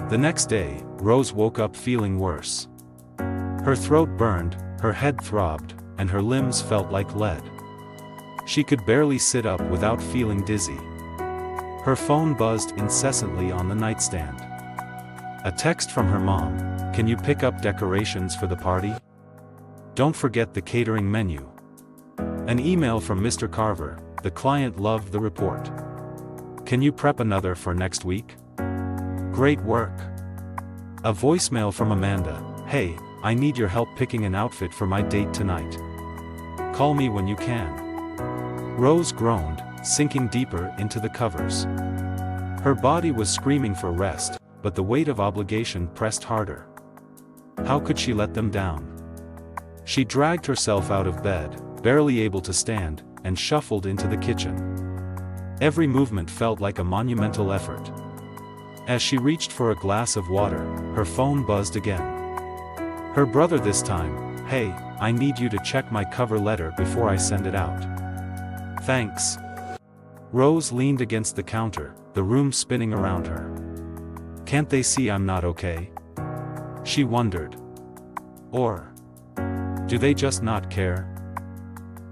The next day, Rose woke up feeling worse. Her throat burned, her head throbbed, and her limbs felt like lead. She could barely sit up without feeling dizzy. Her phone buzzed incessantly on the nightstand. A text from her mom: "Can you pick up decorations for the party? Don't forget the catering menu." An email from Mr. Carver: "The client loved the report. Can you prep another for next week? Great work." A voicemail from Amanda: "Hey, I need your help picking an outfit for my date tonight. Call me when you can." Rose groaned, sinking deeper into the covers. Her body was screaming for rest, but the weight of obligation pressed harder. How could she let them down? She dragged herself out of bed, barely able to stand, and shuffled into the kitchen. Every movement felt like a monumental effort. As she reached for a glass of water, her phone buzzed again. Her brother this time: "Hey, I need you to check my cover letter before I send it out." "Thanks." Rose leaned against the counter, the room spinning around her. "Can't they see I'm not okay?" she wondered. Or do they just not care?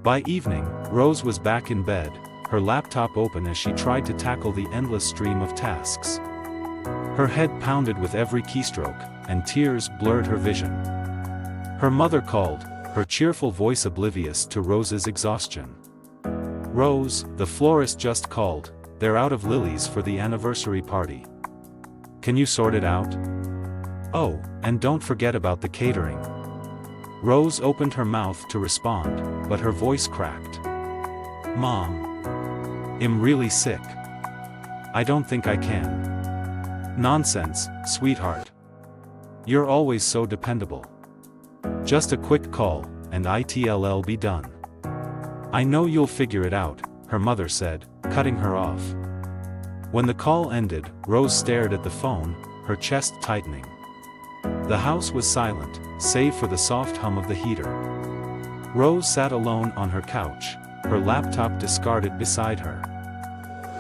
By evening, Rose was back in bed, her laptop open as she tried to tackle the endless stream of tasks. Her head pounded with every keystroke, and tears blurred her vision. Her mother called, her cheerful voice oblivious to Rose's exhaustion. "Rose, the florist just called. They're out of lilies for the anniversary party. Can you sort it out? Oh, and don't forget about the catering." Rose opened her mouth to respond, but her voice cracked. "Mom, I'm really sick. I don't think I can." "Nonsense, sweetheart. You're always so dependable. Just a quick call, and it'll be done." "I know you'll figure it out," her mother said, cutting her off. When the call ended, Rose stared at the phone, her chest tightening. The house was silent, save for the soft hum of the heater. Rose sat alone on her couch, her laptop discarded beside her.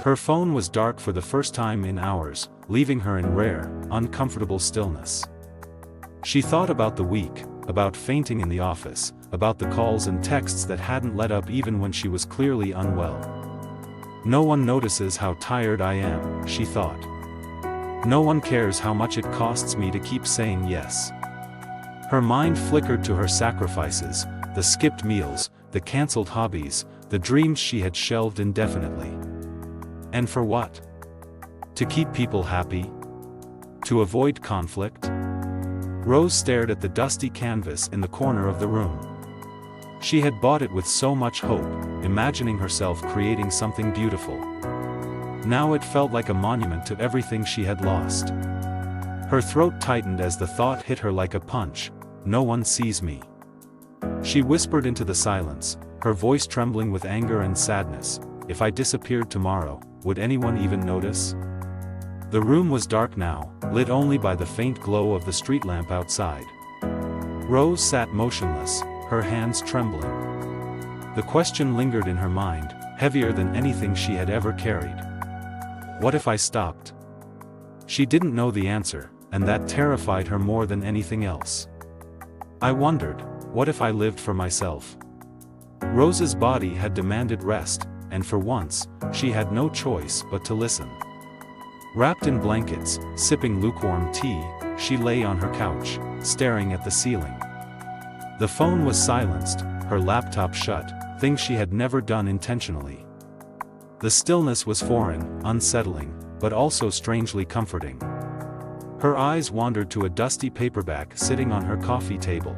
Her phone was dark for the first time in hours, leaving her in rare, uncomfortable stillness. She thought about the week, about fainting in the office, about the calls and texts that hadn't let up even when she was clearly unwell. "No one notices how tired I am," she thought. "No one cares how much it costs me to keep saying yes." Her mind flickered to her sacrifices, the skipped meals, the cancelled hobbies, the dreams she had shelved indefinitely. And for what? To keep people happy? To avoid conflict? Rose stared at the dusty canvas in the corner of the room. She had bought it with so much hope, imagining herself creating something beautiful. Now it felt like a monument to everything she had lost. Her throat tightened as the thought hit her like a punch: "No one sees me." She whispered into the silence, her voice trembling with anger and sadness: "If I disappeared tomorrow, would anyone even notice?" The room was dark now, lit only by the faint glow of the street lamp outside. Rose sat motionless, her hands trembling. The question lingered in her mind, heavier than anything she had ever carried. What if I stopped? She didn't know the answer, and that terrified her more than anything else. I wondered, what if I lived for myself? Rose's body had demanded rest, and for once, she had no choice but to listen. Wrapped in blankets, sipping lukewarm tea, she lay on her couch, staring at the ceiling. The phone was silenced, her laptop shut, things she had never done intentionally. The stillness was foreign, unsettling, but also strangely comforting. Her eyes wandered to a dusty paperback sitting on her coffee table.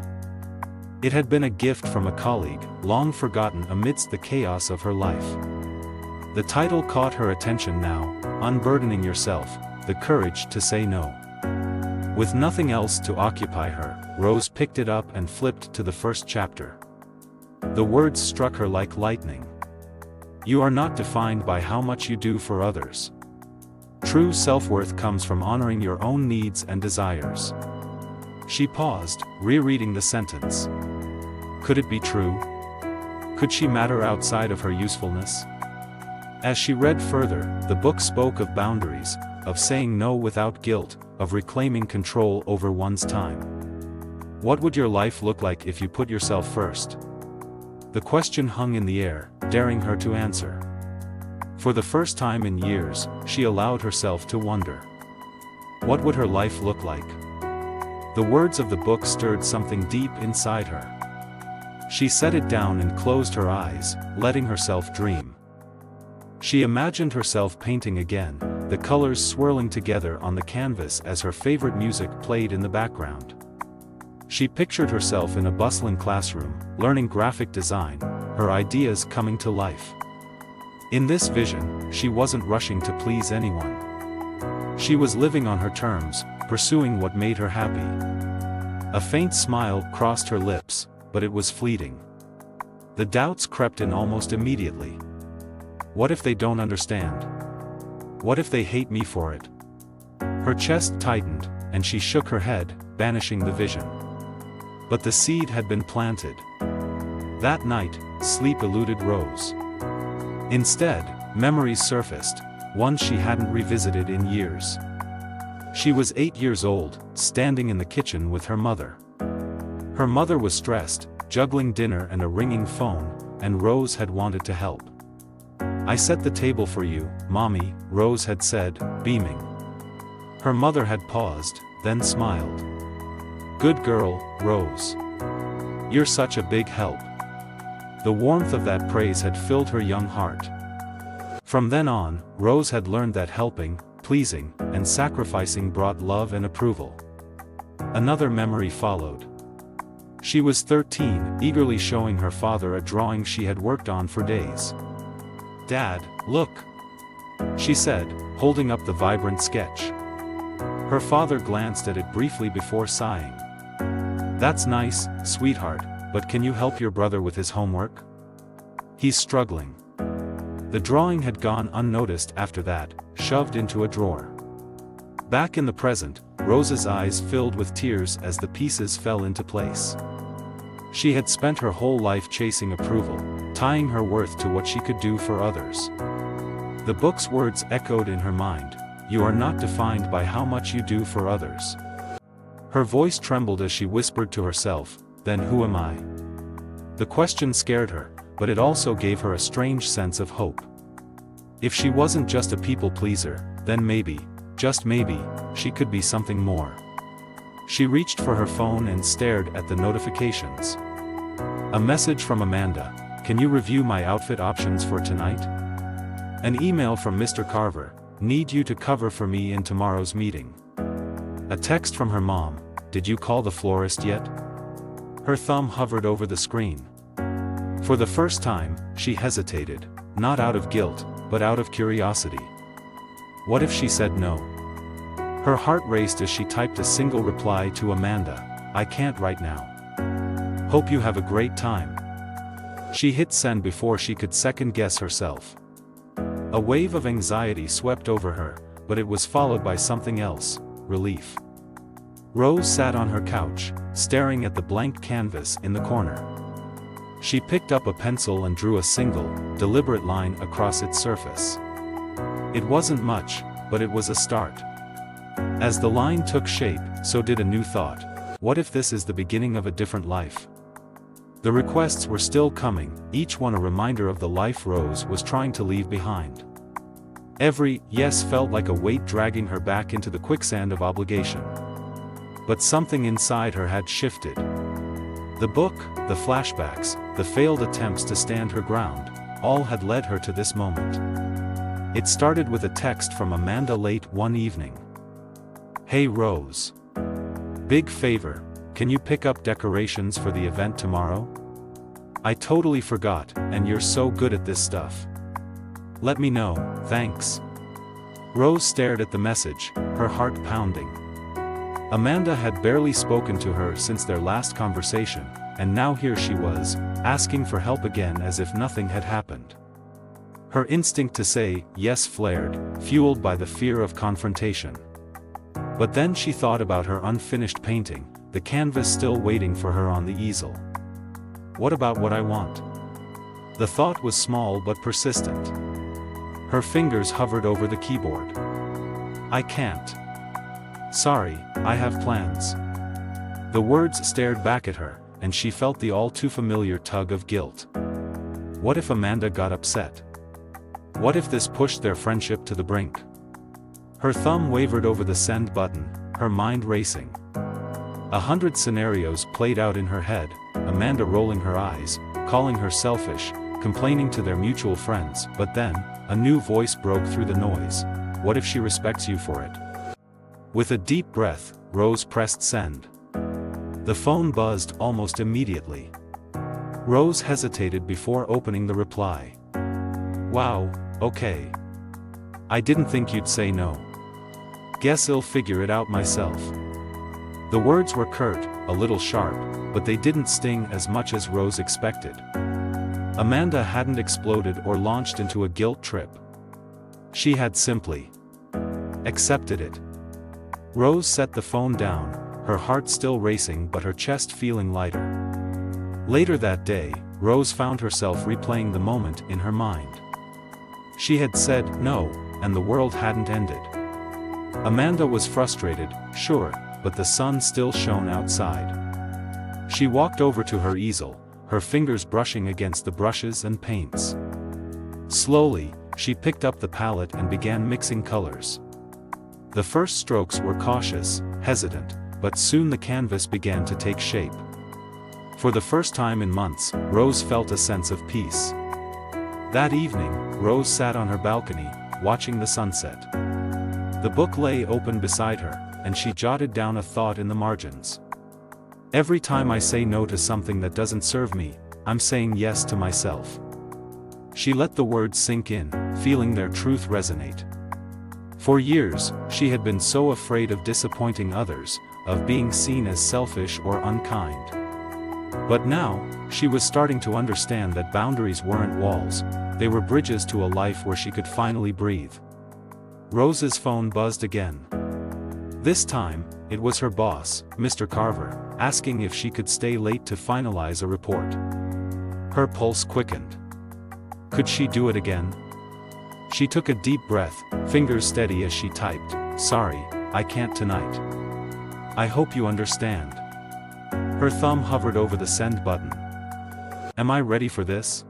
It had been a gift from a colleague, long forgotten amidst the chaos of her life. The title caught her attention now: Unburdening Yourself, The Courage to Say No. With nothing else to occupy her, Rose picked it up and flipped to the first chapter. The words struck her like lightning. You are not defined by how much you do for others. True self-worth comes from honoring your own needs and desires. She paused, rereading the sentence. Could it be true? Could she matter outside of her usefulness? As she read further, the book spoke of boundaries, of saying no without guilt, of reclaiming control over one's time. What would your life look like if you put yourself first? The question hung in the air, daring her to answer. For the first time in years, she allowed herself to wonder. What would her life look like? The words of the book stirred something deep inside her. She set it down and closed her eyes, letting herself dream. She imagined herself painting again, the colors swirling together on the canvas as her favorite music played in the background. She pictured herself in a bustling classroom, learning graphic design, her ideas coming to life. In this vision, she wasn't rushing to please anyone. She was living on her terms, pursuing what made her happy. A faint smile crossed her lips, but it was fleeting. The doubts crept in almost immediately. What if they don't understand? What if they hate me for it? Her chest tightened, and she shook her head, banishing the vision. But the seed had been planted. That night, sleep eluded Rose. Instead, memories surfaced, ones she hadn't revisited in years. She was 8 years old, standing in the kitchen with her mother. Her mother was stressed, juggling dinner and a ringing phone, and Rose had wanted to help. "I set the table for you, Mommy," Rose had said, beaming. Her mother had paused, then smiled. "Good girl, Rose. You're such a big help." The warmth of that praise had filled her young heart. From then on, Rose had learned that helping, pleasing, and sacrificing brought love and approval. Another memory followed. She was 13, eagerly showing her father a drawing she had worked on for days. "Dad, look," she said, holding up the vibrant sketch. Her father glanced at it briefly before sighing. "That's nice, sweetheart, but can you help your brother with his homework? He's struggling." The drawing had gone unnoticed after that, shoved into a drawer. Back in the present, Rose's eyes filled with tears as the pieces fell into place. She had spent her whole life chasing approval, tying her worth to what she could do for others. The book's words echoed in her mind, "You are not defined by how much you do for others." Her voice trembled as she whispered to herself, "Then who am I?" The question scared her, but it also gave her a strange sense of hope. If she wasn't just a people pleaser, then maybe, just maybe, she could be something more. She reached for her phone and stared at the notifications. A message from Amanda, "Can you review my outfit options for tonight?" An email from Mr. Carver, "Need you to cover for me in tomorrow's meeting." A text from her mom, "Did you call the florist yet?" Her thumb hovered over the screen. For the first time, she hesitated, not out of guilt, but out of curiosity. What if she said no? Her heart raced as she typed a single reply to Amanda, "I can't right now. Hope you have a great time." She hit send before she could second-guess herself. A wave of anxiety swept over her, but it was followed by something else, relief. Rose sat on her couch, staring at the blank canvas in the corner. She picked up a pencil and drew a single, deliberate line across its surface. It wasn't much, but it was a start. As the line took shape, so did a new thought. What if this is the beginning of a different life? The requests were still coming, each one a reminder of the life Rose was trying to leave behind. Every yes felt like a weight dragging her back into the quicksand of obligation. But something inside her had shifted. The book, the flashbacks, the failed attempts to stand her ground, all had led her to this moment. It started with a text from Amanda late one evening. "Hey Rose. Big favor, can you pick up decorations for the event tomorrow? I totally forgot, and you're so good at this stuff. Let me know, thanks." Rose stared at the message, her heart pounding. Amanda had barely spoken to her since their last conversation, and now here she was, asking for help again as if nothing had happened. Her instinct to say yes flared, fueled by the fear of confrontation. But then she thought about her unfinished painting, the canvas still waiting for her on the easel. What about what I want? The thought was small but persistent. Her fingers hovered over the keyboard. "I can't. Sorry, I have plans. The words stared back at her, and she felt the all-too-familiar tug of guilt. What if Amanda got upset? What if this pushed their friendship to the brink? Her thumb wavered over the send button, her mind racing. 100 scenarios played out in her head, Amanda rolling her eyes, calling her selfish, complaining to their mutual friends, but then, a new voice broke through the noise. What if she respects you for it? With a deep breath, Rose pressed send. The phone buzzed almost immediately. Rose hesitated before opening the reply. Wow, okay. I didn't think you'd say no. Guess I'll figure it out myself. The words were curt, a little sharp, but they didn't sting as much as Rose expected. Amanda hadn't exploded or launched into a guilt trip. She had simply accepted it. Rose set the phone down, her heart still racing but her chest feeling lighter. Later that day, Rose found herself replaying the moment in her mind. She had said no, and the world hadn't ended. Amanda was frustrated, sure, but the sun still shone outside. She walked over to her easel, her fingers brushing against the brushes and paints. Slowly, she picked up the palette and began mixing colors. The first strokes were cautious, hesitant, but soon the canvas began to take shape. For the first time in months, Rose felt a sense of peace. That evening, Rose sat on her balcony, watching the sunset. The book lay open beside her, and she jotted down a thought in the margins. Every time I say no to something that doesn't serve me, I'm saying yes to myself. She let the words sink in, feeling their truth resonate. For years, she had been so afraid of disappointing others, of being seen as selfish or unkind. But now, she was starting to understand that boundaries weren't walls, they were bridges to a life where she could finally breathe. Rose's phone buzzed again. This time, it was her boss, Mr. Carver, asking if she could stay late to finalize a report. Her pulse quickened. Could she do it again? She took a deep breath, fingers steady as she typed, "Sorry, I can't tonight. I hope you understand." Her thumb hovered over the send button. Am I ready for this?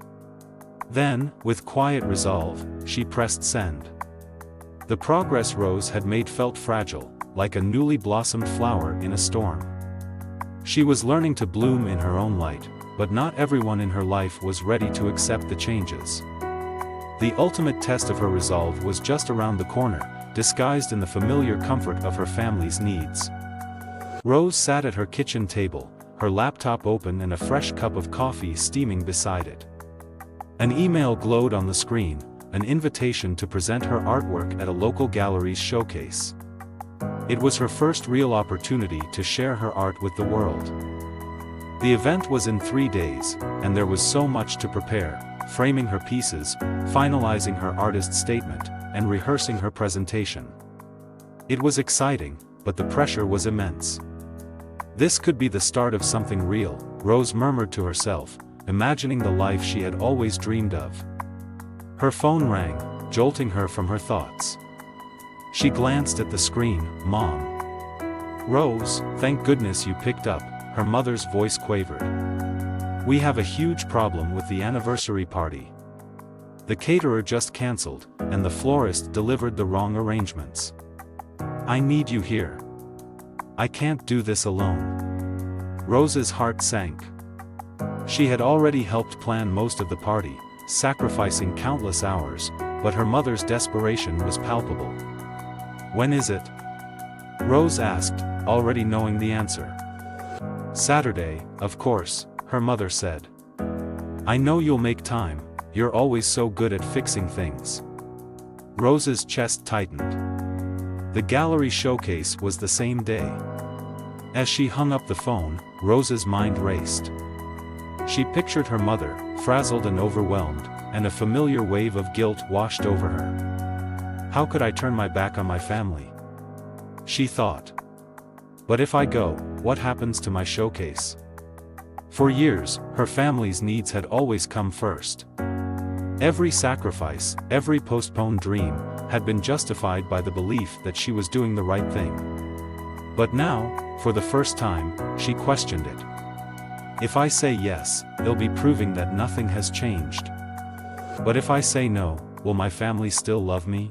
Then, with quiet resolve, she pressed send. The progress Rose had made felt fragile, like a newly blossomed flower in a storm. She was learning to bloom in her own light, but not everyone in her life was ready to accept the changes. The ultimate test of her resolve was just around the corner, disguised in the familiar comfort of her family's needs. Rose sat at her kitchen table, her laptop open and a fresh cup of coffee steaming beside it. An email glowed on the screen, an invitation to present her artwork at a local gallery's showcase. It was her first real opportunity to share her art with the world. The event was in 3 days, and there was so much to prepare, framing her pieces, finalizing her artist statement, and rehearsing her presentation. It was exciting, but the pressure was immense. This could be the start of something real, Rose murmured to herself, imagining the life she had always dreamed of. Her phone rang, jolting her from her thoughts. She glanced at the screen. "Mom." "Rose, thank goodness you picked up," her mother's voice quavered. "We have a huge problem with the anniversary party. The caterer just canceled, and the florist delivered the wrong arrangements. I need you here. I can't do this alone." Rose's heart sank. She had already helped plan most of the party, sacrificing countless hours, but her mother's desperation was palpable. "When is it?" Rose asked, already knowing the answer. "Saturday, of course," her mother said. "I know you'll make time, you're always so good at fixing things." Rose's chest tightened. The gallery showcase was the same day. As she hung up the phone, Rose's mind raced. She pictured her mother, frazzled and overwhelmed, and a familiar wave of guilt washed over her. "How could I turn my back on my family?" she thought. "But if I go, what happens to my showcase?" For years, her family's needs had always come first. Every sacrifice, every postponed dream, had been justified by the belief that she was doing the right thing. But now, for the first time, she questioned it. If I say yes, it'll be proving that nothing has changed. But if I say no, will my family still love me?